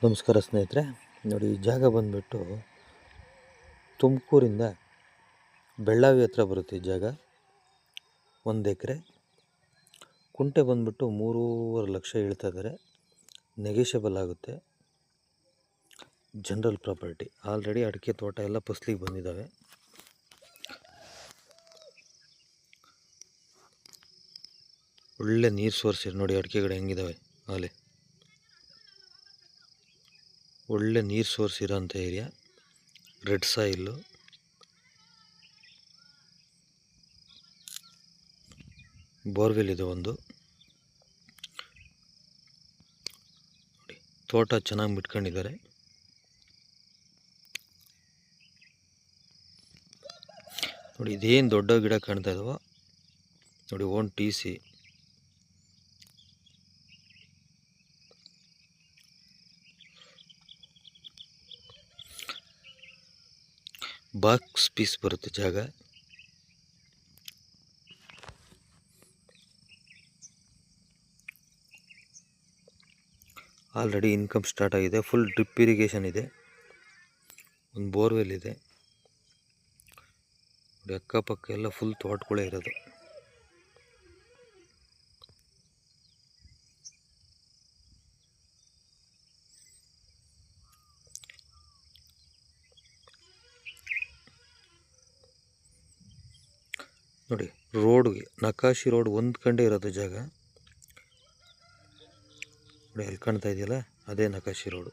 ನಮಸ್ಕಾರ ಸ್ನೇಹಿತರೆ. ನೋಡಿ, ಈ ಜಾಗ ಬಂದುಬಿಟ್ಟು ತುಮಕೂರಿಂದ ಬೆಳ್ಳಾವಿ ಹತ್ರ ಬರುತ್ತೆ. ಈ ಜಾಗ 1 ಎಕರೆ. ಕುಂಟೆ ಬಂದುಬಿಟ್ಟು 3.5 ಲಕ್ಷ ಹೇಳ್ತಾ ಇದ್ದಾರೆ. ನೆಗೆಷಬಲ್ ಆಗುತ್ತೆ. General property. ಆಲ್ರೆಡಿ ಅಡಿಕೆ ತೋಟ ಎಲ್ಲ ಫಸಲಿಗೆ ಬಂದಿದ್ದಾವೆ. ಒಳ್ಳೆ ನೀರು ಸೋರ್ಸ್ ನೋಡಿ, ಅಡಿಕೆ ಗಿಡ ಹೆಂಗಿದ್ದಾವೆ. ಆಲೆ ಒಳ್ಳೆ ನೀರು ಸೋರ್ಸ್ ಇರೋಂಥ ಏರಿಯಾ. ರೆಡ್ ಸಾಯಿಲ್ಲು. ಬೋರ್ವೆಲ್ ಇದೆ ಒಂದು. ನೋಡಿ, ತೋಟ ಚೆನ್ನಾಗಿ ಬಿಟ್ಕೊಂಡಿದ್ದಾರೆ. ನೋಡಿ, ಇದೇನು ದೊಡ್ಡ ಗಿಡ ಕಾಣ್ತಾ ಇದಾವ ನೋಡಿ. Own TC. ಬಾಕ್ಸ್ ಪೀಸ್ ಬರುತ್ತೆ ಜಾಗ. ಆಲ್ರೆಡಿ ಇನ್ಕಮ್ ಸ್ಟಾರ್ಟ್ ಆಗಿದೆ. ಫುಲ್ ಡ್ರಿಪ್ ಇರಿಗೇಷನ್ ಇದೆ. ಒಂದು ಬೋರ್ವೆಲ್ ಇದೆ ನೋಡಿ. ಅಕ್ಕಪಕ್ಕ ಎಲ್ಲ ಫುಲ್ ತೋಟಗಳೇ ಇರೋದು. ನೋಡಿ, ರೋಡ್ಗೆ ನಕಾಶಿ ರೋಡ್ ಹೊಂದ್ಕೊಂಡೇ ಇರೋದು ಜಾಗ ನೋಡಿ. ಅಲ್ಲಿ ಕಾಣ್ತಾ ಇದೆಯಲ್ಲ, ಅದೇ ನಕಾಶಿ ರೋಡು.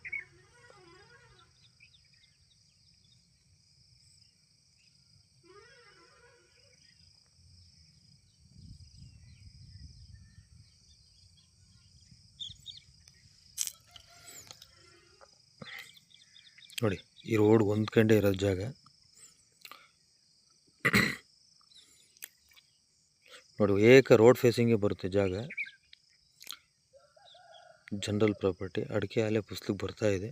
ನೋಡಿ, ಈ ರೋಡ್ ಹೊಂದ್ಕೊಂಡೇ ಇರೋದು ಜಾಗ ನೋಡಿ. ಏಕ ರೋಡ್ ಫೇಸಿಂಗೇ ಬರುತ್ತೆ ಜಾಗ. General property. ಅಡಿಕೆ ಆಲೆ ಫಸಲಿಗೆ ಬರ್ತಾ ಇದೆ.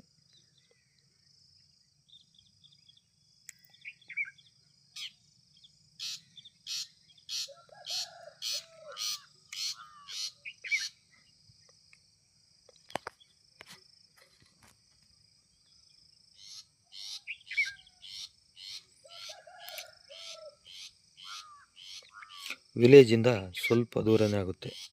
ವಿಲೇಜಿಂದ ಸ್ವಲ್ಪ ದೂರನೇ ಆಗುತ್ತೆ.